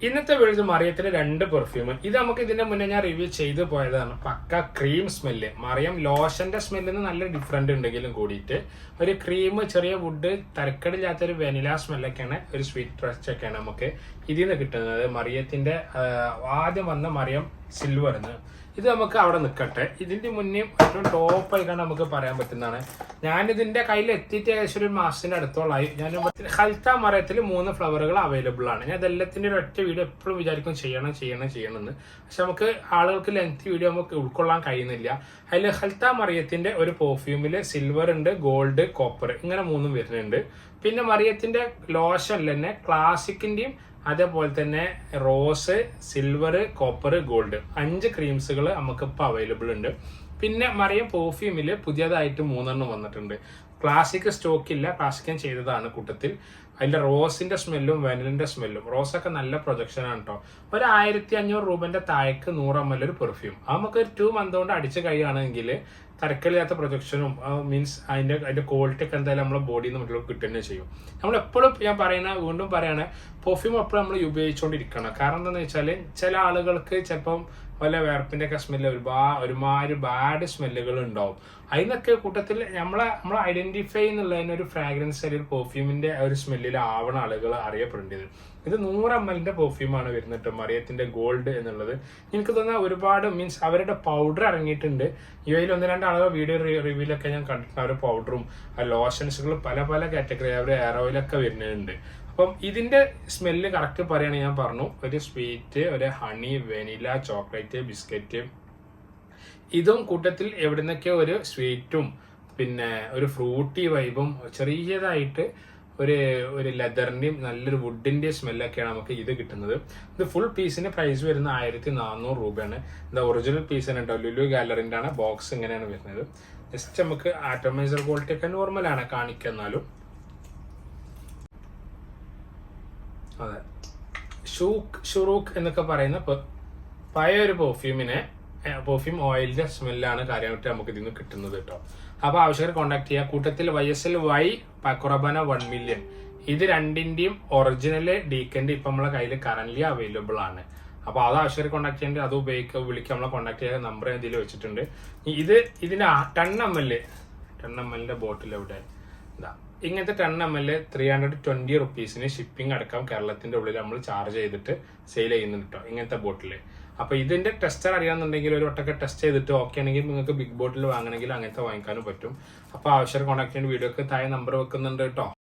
ഇന്നത്തെ വീഡിയോ മറിയത്തിന്റെ 2 പെർഫ്യൂം. ഇത് നമുക്ക് ഇതിന്റെ മുന്നേ ഞാൻ റിവ്യൂ ചെയ്ത് പോയതാണ്. പക്ക ക്രീം സ്മെല്ല്. മറിയം ലോഷന്റെ സ്മെല്ലിന് നല്ല ഡിഫറെന്റ് ഉണ്ടെങ്കിലും കൂടിയിട്ട് ഒരു ക്രീം, ചെറിയ വുഡ്, തരക്കടില്ലാത്തൊരു വെനില സ്മെല്ലൊക്കെയാണ്, ഒരു സ്വീറ്റ് ടച്ച് ഒക്കെയാണ് നമുക്ക് ഇതിൽ നിന്ന് കിട്ടുന്നത്. മറിയത്തിന്റെ ആദ്യം വന്ന മറിയം സിൽവറിന്ന് ഇത് നമുക്ക് അവിടെ നിൽക്കട്ടെ. ഇതിന്റെ മുന്നേ ഏറ്റവും ടോപ്പായിട്ടാണ് നമുക്ക് പറയാൻ പറ്റുന്നതാണ്. ഞാനിതിന്റെ കയ്യിൽ എത്തിയിട്ട് ഏകദേശം ഒരു മാസത്തിന്റെ അടുത്തോളായി. ഞാൻ ഹൽത്ത മറയത്തിൽ 3 ഫ്ലവറുകൾ അവൈലബിൾ ആണ്. ഞാൻ ഇതെല്ലാത്തിന്റെ ഒരു ഒറ്റ വീഡിയോ എപ്പോഴും വിചാരിക്കും ചെയ്യണമെന്ന്. പക്ഷെ നമുക്ക് ആളുകൾക്ക് ലെങ്ത് വീഡിയോ നമുക്ക് ഉൾക്കൊള്ളാൻ കഴിയുന്നില്ല. അതിൽ ഹൽത്ത മറിയത്തിന്റെ ഒരു പെർഫ്യൂമിൽ സിൽവർ ഉണ്ട്, ഗോൾഡ്, കോപ്പർ, ഇങ്ങനെ 3 വരുന്നുണ്ട്. പിന്നെ മറിയത്തിന്റെ ലോഷനിൽ തന്നെ ക്ലാസിക്കിന്റെയും അതേപോലെ തന്നെ റോസ്, സിൽവർ, കോപ്പർ, ഗോൾഡ് 5 ക്രീംസുകൾ നമുക്കിപ്പോൾ അവൈലബിൾ ഉണ്ട്. പിന്നെ മറിയം പെർഫ്യൂമിൽ പുതിയതായിട്ട് 3 വന്നിട്ടുണ്ട്. ക്ലാസിക് സ്റ്റോക്കില്ല, ക്ലാസിക് ഞാൻ ചെയ്തതാണ് കൂട്ടത്തിൽ. അതിന്റെ റോസിന്റെ സ്മെല്ലും വെനിലിന്റെ സ്മെല്ലും. റോസൊക്കെ നല്ല പ്രൊജക്ഷനാണ് കേട്ടോ. ഒരു 1500 രൂപന്റെ താഴേക്ക് 100 ml ഒരു പെർഫ്യൂം നമുക്ക് 2 മന്ത് കൊണ്ട് അടിച്ചു കഴിയുകയാണെങ്കിൽ തരക്കലില്ലാത്ത പ്രൊജക്ഷനും മീൻസ് അതിന്റെ ക്വാളിറ്റി ഒക്കെ എന്തായാലും നമ്മളെ ബോഡിയിൽ നിന്ന് മറ്റുള്ള കിട്ടുകയും ചെയ്യും. നമ്മളെപ്പോഴും ഞാൻ വീണ്ടും പറയാണ്, പെർഫ്യൂം എപ്പോഴും നമ്മൾ ഉപയോഗിച്ചുകൊണ്ടിരിക്കണം. കാരണം എന്താണെന്ന് വെച്ചാൽ ചില ആളുകൾക്ക് ചിലപ്പം വല്ല വേർപ്പിന്റെ ഒക്കെ സ്മെല്ല് ഒരുമാതിരി ബാഡ് സ്മെല്ലുകൾ ഉണ്ടാവും. അതിനൊക്കെ കൂട്ടത്തിൽ നമ്മൾ ഐഡന്റിഫൈ എന്നുള്ളതിന് ഒരു ഫ്രാഗ്രൻസ് അല്ലെങ്കിൽ പെർഫ്യൂമിന്റെ ഒരു സ്മെല്ലിൽ ആവണ ആളുകൾ അറിയപ്പെടേണ്ടത്. ഇത് 100 ml പെർഫ്യൂമാണ് വരുന്നത് മറിയത്തിന്റെ ഗോൾഡ് എന്നുള്ളത്. എനിക്ക് തോന്നുന്ന ഒരുപാട് മീൻസ് അവരുടെ പൗഡർ ഇറങ്ങിയിട്ടുണ്ട്. ഇവയിൽ 1-2 ആളുകൾ വീഡിയോ റിവ്യൂലൊക്കെ ഞാൻ കണ്ടിട്ടുണ്ട്. അവരുടെ പൗഡറും ലോഷൻസുകളും പല കാറ്റഗറി അവരുടെ എയർ ഓയിലൊക്കെ വരുന്നുണ്ട്. അപ്പം ഇതിന്റെ സ്മെല്ല് കറക്റ്റ് പറയുകയാണെങ്കിൽ ഞാൻ പറഞ്ഞു, ഒരു സ്വീറ്റ്, ഒരു ഹണി, വെനില, ചോക്ലേറ്റ്, ബിസ്ക്കറ്റ്, ഇതും കൂട്ടത്തിൽ എവിടുന്നൊക്കെ ഒരു സ്വീറ്റും പിന്നെ ഒരു ഫ്രൂട്ടി വൈബും ചെറിയതായിട്ട് ഒരു ലെതറിന്റെയും നല്ലൊരു വുഡിന്റെ സ്മെല്ലൊക്കെയാണ് നമുക്ക് ഇത് കിട്ടുന്നത്. ഇത് ഫുൾ പീസിന്റെ പ്രൈസ് വരുന്ന 1400 രൂപയാണ്. ഇത് ഒറിജിനൽ പീസ് തന്നെ കേട്ടോ. ലുലു ഗാലറിന്റെ ആണ്. ബോക്സ് ഇങ്ങനെയാണ് വരുന്നത്. ജസ്റ്റ് നമുക്ക് ആറ്റോമൈസർ ക്വാളിറ്റി ഒക്കെ നോർമലാണ് കാണിക്കുന്നാലും. അതെ, ഷുറൂക്ക് എന്നൊക്കെ പറയുന്ന പഴയ ഒരു പെർഫ്യൂം ഓയിലിന്റെ സ്മെല്ലാണ് കാര്യമായിട്ട് നമുക്ക് ഇതിൽ നിന്ന് കിട്ടുന്നത് കേട്ടോ. അപ്പൊ ആവശ്യക്കാർ കോൺടാക്ട് ചെയ്യുക. കൂട്ടത്തിൽ YSL-Y പക്കുറബന 1 million ഇത് രണ്ടിന്റെയും ഒറിജിനല് ഡീക്കന്റ് ഇപ്പൊ നമ്മളെ കയ്യിൽ കറന്റ് അവൈലബിൾ ആണ്. അപ്പൊ അത് ആവശ്യക്കാർ കോൺടാക്ട് ചെയ്യേണ്ടത്, അത് വിളിക്കുക, നമ്മളെ കോൺടാക്ട് ചെയ്യുക. നമ്പർ ഇതിൽ വെച്ചിട്ടുണ്ട്. ഇതിന്റെ 10 ml ബോട്ടിൽ എവിടെ ഇതാ, ഇങ്ങനത്തെ 10 ml 320 റുപ്പീസിന് ഷിപ്പിംഗ് അടക്കം കേരളത്തിന്റെ ഉള്ളിൽ നമ്മൾ ചാർജ് ചെയ്തിട്ട് സെയിൽ ചെയ്യുന്നുണ്ട് കേട്ടോ, ഇങ്ങനത്തെ ബോട്ടില്. അപ്പൊ ഇതിന്റെ ടെസ്റ്റർ അറിയാന്നുണ്ടെങ്കിൽ ഒരു വട്ടൊക്കെ ടെസ്റ്റ് ചെയ്തിട്ട് ഓക്കെ ആണെങ്കിൽ നിങ്ങൾക്ക് ബിഗ് ബോട്ടിൽ വാങ്ങണമെങ്കിൽ അങ്ങനത്തെ വാങ്ങിക്കാനും പറ്റും. അപ്പൊ ആവശ്യം കോൺടാക്ട് ചെയ്യേണ്ട വീഡിയോക്ക് താഴെ നമ്പർ വെക്കുന്നുണ്ട് കേട്ടോ.